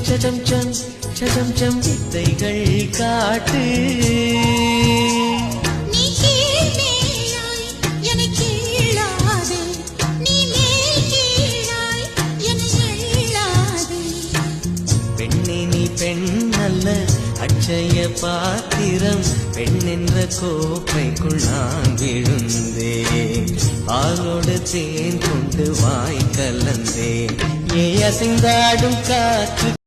சஜம் some சஜம் some வித்தைகள் காட்டு பெண்ணல்ல அட்சய பாத்திரம் பெண் என்ற கோப்பைக்குள் நான் விழுந்தேன் ஆளோடு தேன் கொண்டு வாய் கலந்தேன் ஏ அசைந்தாடும் காற்று